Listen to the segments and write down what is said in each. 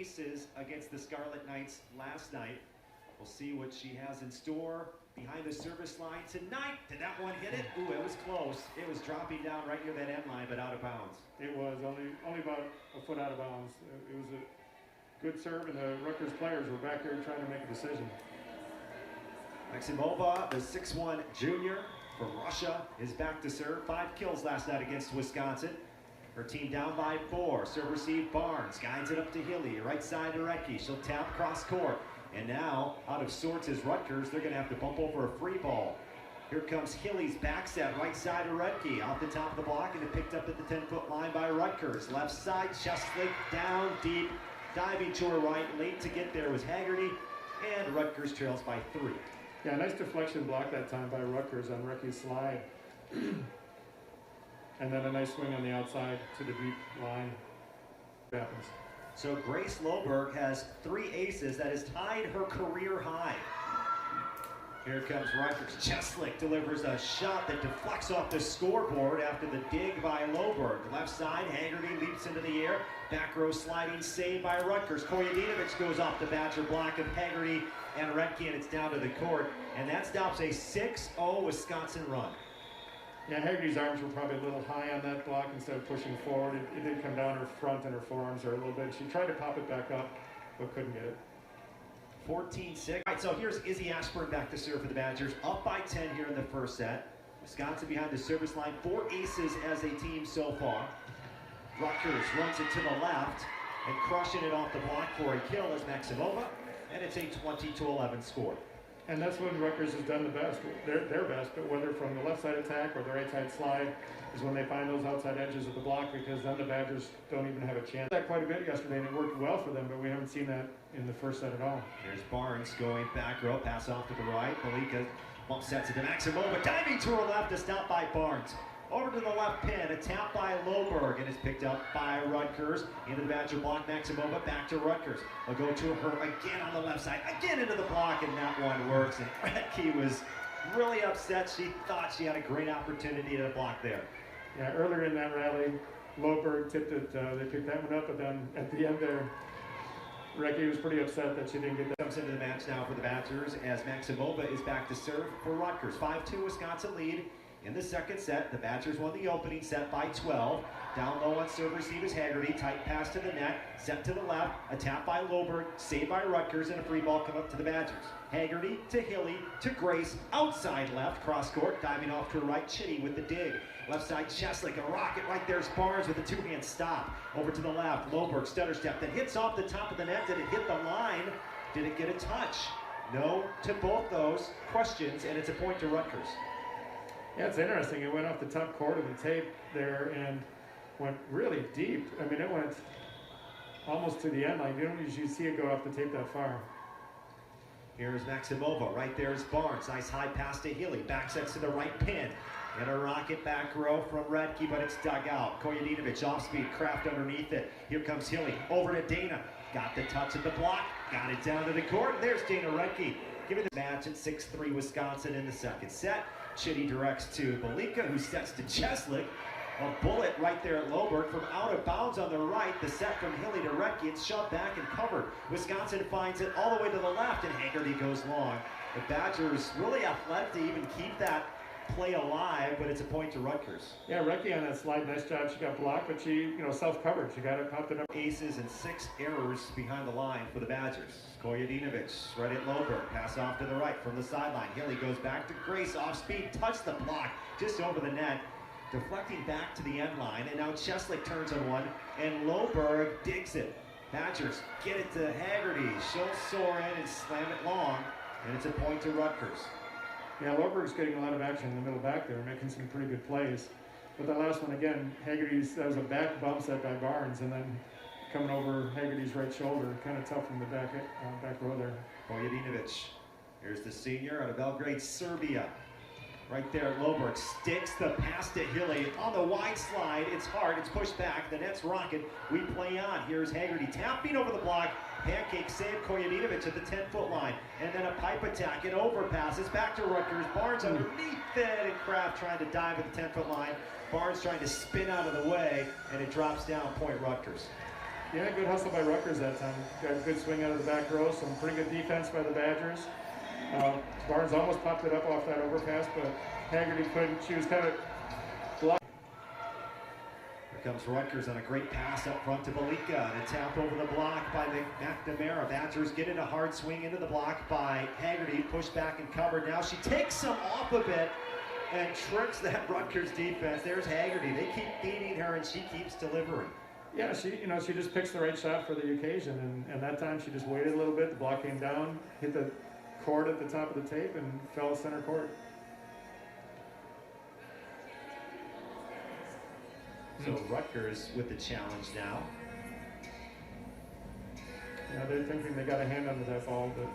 aces against the Scarlet Knights last night. We'll see what she has in store behind the service line tonight. Did that one hit it? Ooh, it was close. It was dropping down right near that end line, but out of bounds. It was only about a foot out of bounds. It was a good serve, and the Rutgers players were back there trying to make a decision. Maksimova, the 6'1" junior from Russia, is back to serve. 5 kills last night against Wisconsin. Her team down by 4. Serve receive Barnes. Guides it up to Hilly. Right side to Recki. She'll tap cross court. And now, out of sorts is Rutgers. They're going to have to bump over a free ball. Here comes Hilly's back set. Right side to Recki. Off the top of the block and it picked up at the 10-foot line by Rutgers. Left side, Cieslik down deep. Diving to her right. Late to get there was Haggerty. And Rutgers trails by 3. Yeah, nice deflection block that time by Rutgers on Recki's slide. And then a nice swing on the outside to the deep line. Happens. So Grace Loberg has 3 aces. That has tied her career high. Here comes Rutgers. Cieslik delivers a shot that deflects off the scoreboard after the dig by Loberg. Left side, Haggerty leaps into the air. Back row sliding save by Rutgers. Kojadinovic goes off the Badger block of Haggerty and Recki, and it's down to the court. And that stops a 6-0 Wisconsin run. Yeah, Haggerty's arms were probably a little high on that block instead of pushing forward. It did come down her front and her forearms are a little bit. She tried to pop it back up, but couldn't get it. 14-6. All right, so here's Izzy Ashburn back to serve for the Badgers. Up by 10 here in the first set. Wisconsin behind the service line. 4 aces as a team so far. Rutgers runs it to the left and crushing it off the block for a kill as Maksimova. And it's a 20-11 score. And that's when Rutgers has done the best, their best, but whether from the left side attack or the right side slide is when they find those outside edges of the block, because then the Badgers don't even have a chance. That quite a bit yesterday, and it worked well for them, but we haven't seen that in the first set at all. There's Barnes going back row, pass off to the right. Beka bump sets it to Maksimova, diving to her left, a stop by Barnes. Over to the left pin, a tap by Loberg, and it's picked up by Rutgers. Into the Badger block, Maksimova back to Rutgers. They'll go to her again on the left side, again into the block, and that one works. And Recki was really upset. She thought she had a great opportunity to block there. Yeah, earlier in that rally, Loberg tipped it, they picked that one up, but then at the end there, Recki was pretty upset that she didn't get that. Comes into the match now for the Badgers as Maksimova is back to serve for Rutgers. 5-2 Wisconsin lead. In the second set, the Badgers won the opening set by 12. Down low on serve receive is Haggerty. Tight pass to the net. Set to the left. A tap by Loberg. Saved by Rutgers. And a free ball come up to the Badgers. Haggerty to Hilly to Grace. Outside left. Cross court. Diving off to her right. Chitty with the dig. Left side Cieslik. A rocket right there's Barnes with a 2-hand stop. Over to the left. Loberg stutter step. That hits off the top of the net. Did it hit the line? Did it get a touch? No to both those questions. And it's a point to Rutgers. Yeah, it's interesting. It went off the top court of the tape there and went really deep. I mean, it went almost to the end line. You don't usually see it go off the tape that far. Here's Maksimova. Right there is Barnes. Nice high pass to Hilly. Back sets to the right pin. And a rocket back row from Recki, but it's dug out. Kojadinovic off speed. Kraft underneath it. Here comes Hilly. Over to Dana. Got the touch at the block. Got it down to the court. There's Dana Recki. Giving the match at 6-3 Wisconsin in the second set. Chitty directs to Beka, who sets to Cieslik. A bullet right there at Loberg from out of bounds on the right. The set from Hilly to Recki. It's shoved back and covered. Wisconsin finds it all the way to the left, and Haggerty goes long. The Badgers really athletic to even keep that play alive, but it's a point to Rutgers. Yeah, Recki on that slide, nice job. She got blocked, but she, self-covered. She got it, popped it up. Aces and 6 errors behind the line for the Badgers. Kojadinovic right at Loberg. Pass off to the right from the sideline. Hilly goes back to Grace off speed. Touch the block just over the net. Deflecting back to the end line. And now Cieslik turns on one. And Loberg digs it. Badgers get it to Haggerty. She'll soar in and slam it long. And it's a point to Rutgers. Yeah, Loberg's getting a lot of action in the middle back there, making some pretty good plays. But that last one, again, that was a back bump set by Barnes, and then coming over Haggerty's right shoulder, kind of tough from the back row there. Kojadinovic, here's the senior out of Belgrade, Serbia. Right there, Loberg sticks the pass to Hilly on the wide slide. It's hard, it's pushed back, the net's rocket. We play on. Here's Haggerty tapping over the block. Pancake save Kojadinovic at the 10-foot line. And then a pipe attack and overpasses back to Rutgers. Barnes underneath it, and Kraft trying to dive at the 10-foot line. Barnes trying to spin out of the way, and it drops down, point Rutgers. Yeah, good hustle by Rutgers that time. Got a good swing out of the back row, some pretty good defense by the Badgers. Barnes almost popped it up off that overpass, but Haggerty couldn't. She was kind of blocked. Here comes Rutgers on a great pass up front to Beka, and a tap over the block by McNamara. Badgers get in a hard swing into the block by Haggerty, pushed back and covered. Now she takes some off a bit and tricks that Rutgers defense. There's Haggerty. They keep feeding her, and she keeps delivering. Yeah, she just picks the right shot for the occasion, and that time she just waited a little bit. The block came down, hit the cord at the top of the tape, and fell center court. So Rutgers with the challenge now. Yeah, they're thinking they got a hand under that ball, but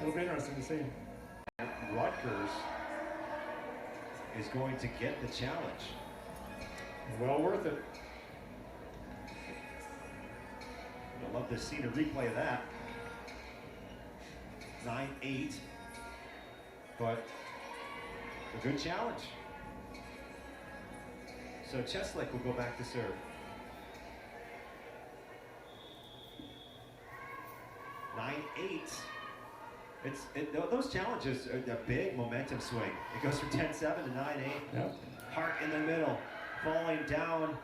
it'll be interesting to see. Rutgers is going to get the challenge. Well worth it. I'd love to see the replay of that. 9-8, but a good challenge. So Cieslik will go back to serve. 9-8. Those challenges are a big momentum swing. It goes from 10-7 to 9-8. Yep. Hart in the middle, falling down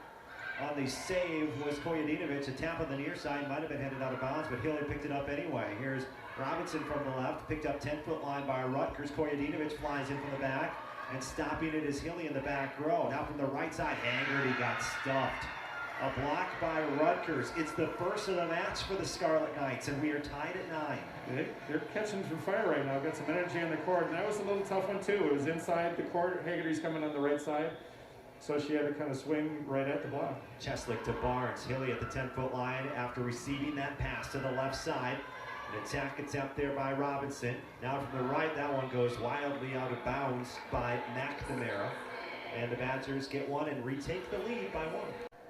on the save was Kojadinovic. A tap on the near side, might have been headed out of bounds, but Hilly picked it up anyway. Here's Robinson from the left, picked up 10-foot line by Rutgers. Kojadinovic flies in from the back, and stopping it is Hilly in the back row. Now from the right side, Haggerty got stuffed. A block by Rutgers. It's the first of the match for the Scarlet Knights, and we are tied at 9. They're catching some fire right now. Got some energy on the court, and that was a little tough one too. It was inside the court. Haggerty's coming on the right side, so she had to kind of swing right at the block. Cieslik to Barnes. Hilly at the 10-foot line after receiving that pass to the left side. An attack attempt there by Robinson. Now from the right, that one goes wildly out of bounds by McNamara. And the Badgers get one and retake the lead by 1.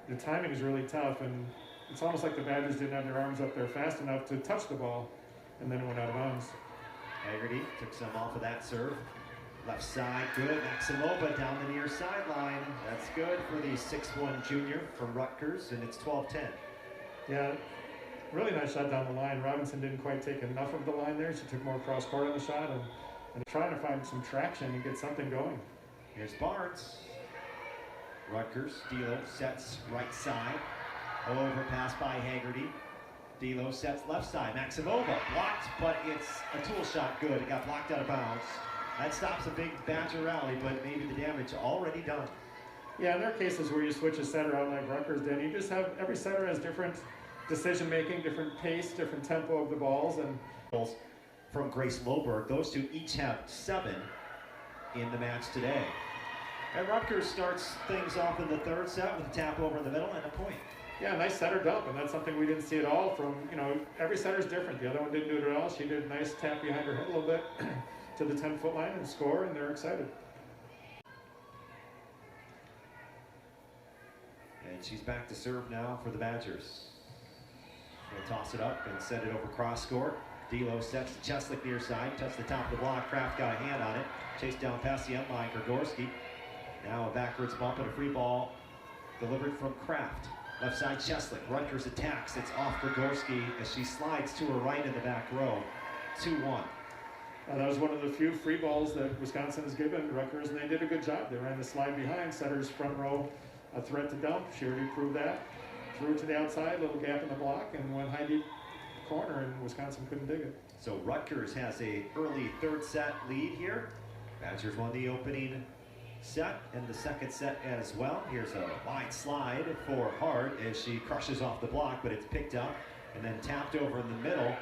The timing is really tough, and it's almost like the Badgers didn't have their arms up there fast enough to touch the ball, and then it went out of bounds. Haggerty took some off of that serve. Left side, good. Maksimova down the near sideline. That's good for the 6'1" junior from Rutgers, and it's 12-10. Yeah, really nice shot down the line. Robinson didn't quite take enough of the line there. She took more cross court on the shot and trying to find some traction and get something going. Here's Barnes. Rutgers, D'Lo sets right side. Overpass by Haggerty. D'Lo sets left side. Maksimova blocked, but it's a tool shot good. It got blocked out of bounds. That stops a big Badger rally, but maybe the damage already done. Yeah, in there are cases where you switch a setter out like Rutgers did. You just have, every setter has different decision making, different pace, different tempo of the balls. And from Grace Loberg, those two each have 7 in the match today. And Rutgers starts things off in the third set with a tap over in the middle and a point. Yeah, nice setter dump, and that's something we didn't see at all from, every setter's different. The other one didn't do it at all. She did a nice tap behind her head a little bit to the 10-foot line and score, and they're excited. And she's back to serve now for the Badgers. She'll toss it up and send it over cross court. D'Lo sets to Cieslik near side, touched the top of the block. Kraft got a hand on it. Chased down past the end line, Grigorski. Now a backwards bump and a free ball delivered from Kraft. Left side Cieslik. Rutgers attacks. It's off Grigorski as she slides to her right in the back row. 2-1. That was one of the few free balls that Wisconsin has given Rutgers, and they did a good job. They ran the slide behind, setter's front row, a threat to dump. She already proved that. Threw it to the outside, little gap in the block, and went high deep corner, and Wisconsin couldn't dig it. So Rutgers has a early third set lead here. Badgers won the opening set and the second set as well. Here's a wide slide for Hart as she crushes off the block, but it's picked up and then tapped over in the middle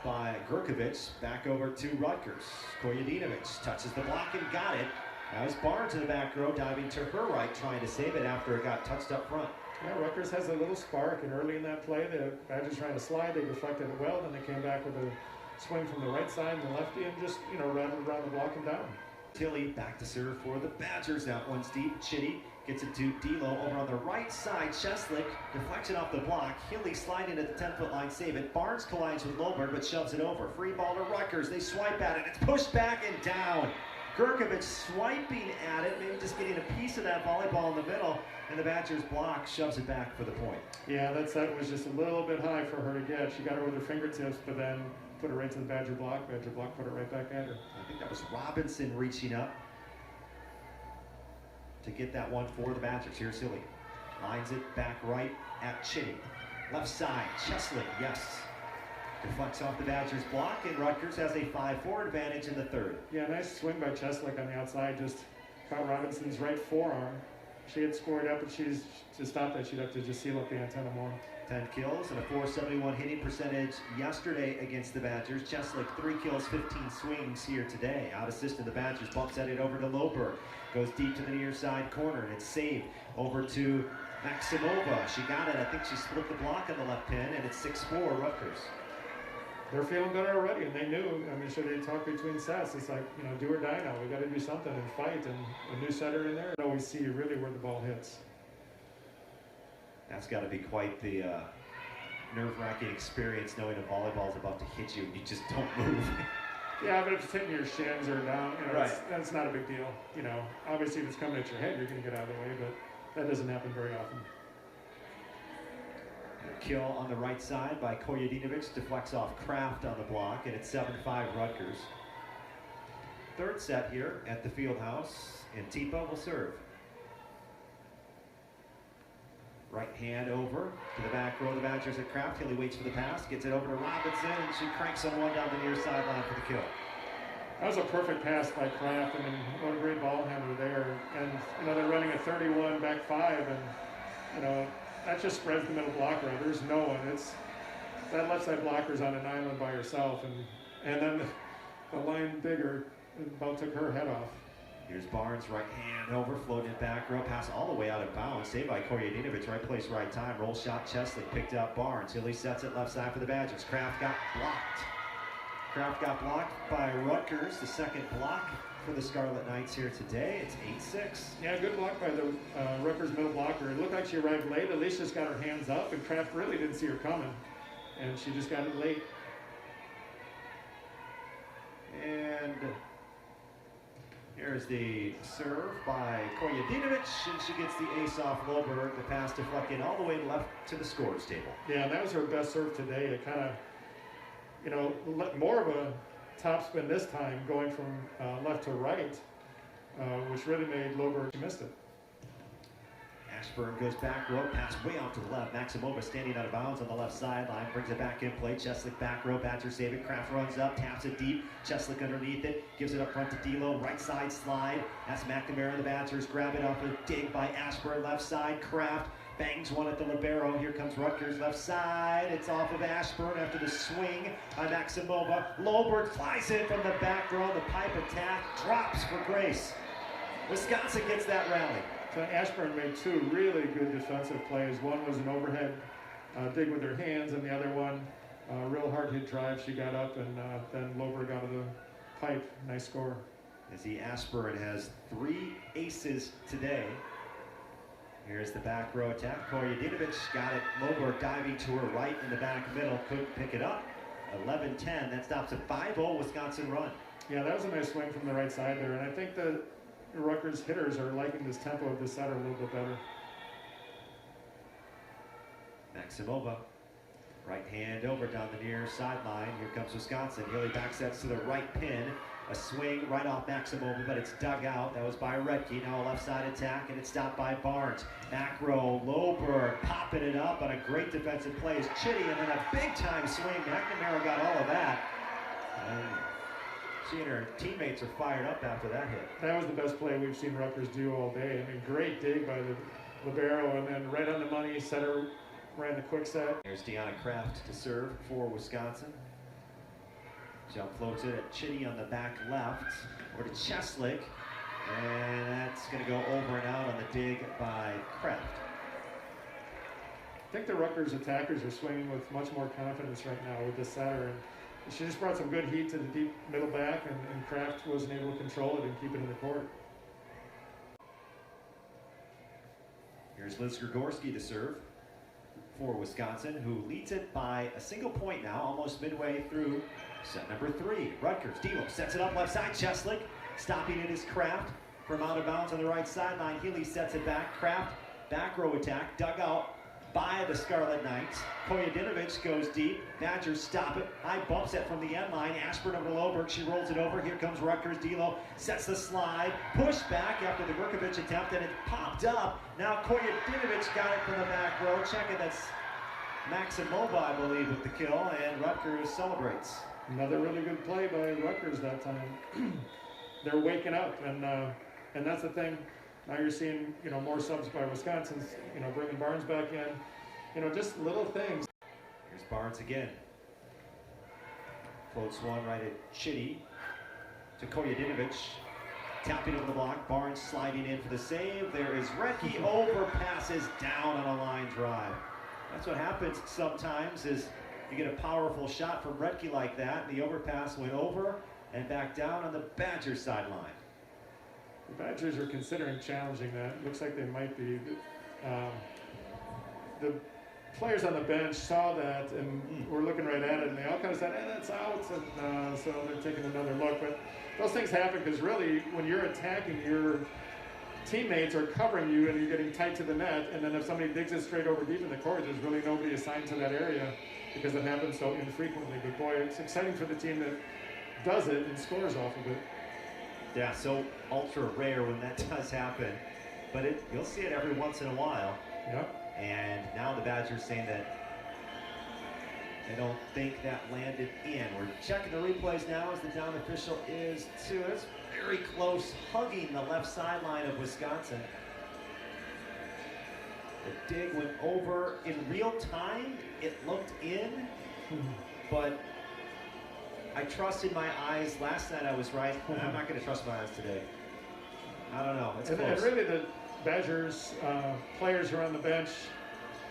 by Gurkovic. Back over to Rutgers. Kojadinovic touches the block and got it. Now it's Barnes in the back row diving to her right, trying to save it after it got touched up front. Yeah, Rutgers has a little spark, and early in that play, the Badgers trying to slide, they deflected it well, then they came back with a swing from the right side and the lefty and just, rattled around the block and down. Tilly back to serve for the Badgers. That one's deep. Chitty gets it to D'Lo over on the right side. Cieslik deflection off the block. Hilly sliding at the 10-foot line, save it. Barnes collides with Loberg but shoves it over. Free ball to Rutgers. They swipe at it. It's pushed back and down. Gurkovic swiping at it, maybe just getting a piece of that volleyball in the middle, and the Badgers block shoves it back for the point. Yeah, that set was just a little bit high for her to get. She got it with her fingertips, but then put it right to the Badger block. Badger block put it right back at her. I think that was Robinson reaching up to get that one for the Badgers. Here's Hilly. Lines it back right at Chitty. Left side, Cieslik, yes. Deflects off the Badgers block, and Rutgers has a 5-4 advantage in the third. Yeah, nice swing by Cieslik on the outside. Just caught Robinson's right forearm. She had scored up, but to stop that, she'd have to just seal up the antenna more. 10 kills and a .471 hitting percentage yesterday against the Badgers. Cieslik, 3 kills, 15 swings here today. Out assist to the Badgers, bumps at it over to Loberg. Goes deep to the near side corner, and it's saved over to Maksimova. She got it. I think she split the block on the left pin, and it's 6-4 Rutgers. They're feeling good already, and they knew. I mean, sure, they talked between sets. It's like, you know, do or die now. We got to do something and fight, and a new setter in there. You always see really where the ball hits. That's got to be quite the nerve-wracking experience, knowing a volleyball is about to hit you and you just don't move. Yeah, but if it's hitting your shins or down, you know, right. That's not a big deal. You know, obviously if it's coming at your head, you're going to get out of the way, but that doesn't happen very often. A kill on the right side by Kojadinovic, deflects off Kraft on the block, and it's 7-5 Rutgers. Third set here at the field house, and Tipa will serve. Right hand over to the back row of the Badgers at Kraft. Hilly waits for the pass, gets it over to Robinson, and she cranks on one down the near sideline for the kill. That was a perfect pass by Kraft. I mean, what a great ball handler there. And, you know, they're running a 31 back 5, and, you know, that just spreads the middle blocker out. There's no one. That left side blocker's on an island by herself, and then the line digger about took her head off. Here's Barnes, right hand over, floating it back row, pass all the way out of bounds, saved by Kojadinovic, right place, right time, roll shot, Cieslik picked up Barnes. Hilly sets it left side for the Badgers. Kraft got blocked. Kraft got blocked by Rutgers, the second block for the Scarlet Knights here today. It's 8-6. Yeah, good block by the Rutgers middle blocker. It looked like she arrived late. Elise just got her hands up, and Kraft really didn't see her coming, and she just got it late. And here's the serve by Kojadinovic, and she gets the ace off Loberg. The pass deflecting all the way left to the scores table. Yeah, that was her best serve today. It kind of, you know, more of a topspin this time, going from left to right, which really made Loberg, she missed it. Ashburn goes back row, pass way off to the left. Maksimova standing out of bounds on the left sideline, brings it back in play. Cieslik back row, Badgers save it. Kraft runs up, taps it deep. Cieslik underneath it, gives it up front to D'Lo. Right side slide. That's McNamara. The Badgers grab it off a dig by Ashburn. Left side, Kraft bangs one at the libero. Here comes Rutgers left side. It's off of Ashburn after the swing by Maksimova. Loberg flies in from the back row. The pipe attack drops for grace. Wisconsin gets that rally. So Ashburn made 2 really good defensive plays. One was an overhead dig with her hands, and the other one, real hard hit drive. She got up, and then Loberg out of the pipe. Nice score. As the Ashburn has 3 aces today. Here's the back row attack. Kojadinovic got it. Loberg diving to her right in the back middle. Couldn't pick it up. 11-10. That stops a 5-0 Wisconsin run. Yeah, that was a nice swing from the right side there, and I think the Rutgers hitters are liking this tempo of this setter a little bit better. Maksimova, right hand over down the near sideline. Here comes Wisconsin. Hilly back sets to the right pin. A swing right off Maksimova, but it's dug out. That was by Redke. Now a left side attack, and it's stopped by Barnes. Back row, Loberg popping it up on a great defensive play is Chitty, and then a big time swing. McNamara got all of that. And she and her teammates are fired up after that hit. That was the best play we've seen Rutgers do all day. I mean, great dig by the libero, and then right on the money, setter ran the quick set. There's Deanna Kraft to serve for Wisconsin. Jump floats it at Chitty on the back left. Over to Cieslik, and that's going to go over and out on the dig by Kraft. I think the Rutgers attackers are swinging with much more confidence right now with this setter. And she just brought some good heat to the deep middle back, and Kraft wasn't able to control it and keep it in the court. Here's Liz Grigorski to serve for Wisconsin, who leads it by a single point now, almost midway through set number 3. Rutgers, D'Lo sets it up left side, Cieslik Stopping it is Kraft from out of bounds on the right sideline. Healy sets it back. Kraft, back row attack, dug out by the Scarlet Knights. Kojadinovic goes deep. Badgers stop it. High bumps it from the end line. Ashburn over to Loberg. She rolls it over. Here comes Rutgers. D'Lo sets the slide. Push back after the Gurkovic attempt, and it popped up. Now Kojadinovic got it from the back row. Check it. That's Maksimova, I believe, with the kill, and Rutgers celebrates. Another really good play by Rutgers that time. They're waking up, and that's the thing. Now you're seeing, more subs by Wisconsin's, bringing Barnes back in, just little things. Here's Barnes again. Floats one right at Chitty to Kojadinovic. Tapping over the block. Barnes sliding in for the save. There is Redke. Overpasses down on a line drive. That's what happens sometimes is you get a powerful shot from Redke like that. The overpass went over and back down on the Badgers sideline. The Badgers are considering challenging that. It looks like they might be. The players on the bench saw that and were looking right at it, and they all kind of said, that's out, and so they're taking another look. But those things happen because really, when you're attacking, your teammates are covering you and you're getting tight to the net, and then if somebody digs it straight over deep in the court, there's really nobody assigned to that area because it happens so infrequently. But boy, it's exciting for the team that does it and scores off of it. Yeah, so ultra rare when that does happen, but you'll see it every once in a while. Yep. And now the Badgers saying that they don't think that landed in. We're checking the replays now as the down official is to it. It's very close, hugging the left sideline of Wisconsin. The dig went over in real time. It looked in, but I trusted my eyes. Last night I was right. I'm not going to trust my eyes today. I don't know. It's close. And really the Badgers players who are on the bench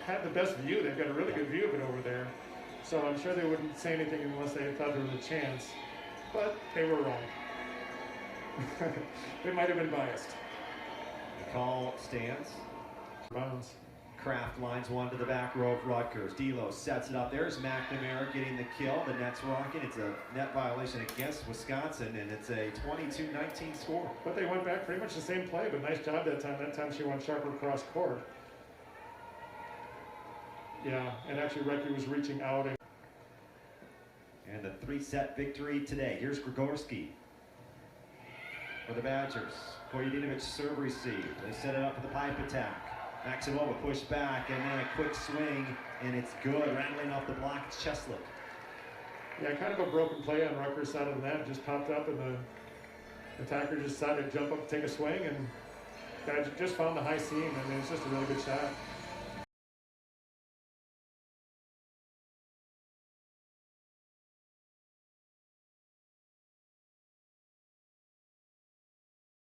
had the best view. They've got a really good view of it over there. So I'm sure they wouldn't say anything unless they thought there was a chance. But they were wrong. They might have been biased. The call stands. Bounds. Kraft lines one to the back row of Rutgers. D'Lo sets it up. There's McNamara getting the kill. The net's rocking. It's a net violation against Wisconsin, and it's a 22-19 score. But they went back pretty much the same play, but nice job that time. That time she went sharper across court. Yeah, and actually Redke was reaching out. And a three-set victory today. Here's Grigorski for the Badgers. Kojadinovic serve receive. They set it up for the pipe attack. Maksimova pushed back, and then a quick swing, and it's good. Rattling off the block, it's Cieslik. Yeah, kind of a broken play on Rutgers' side of the net. Just popped up, and the attacker just decided to jump up and take a swing, and guy just found the high seam. I mean, it's just a really good shot.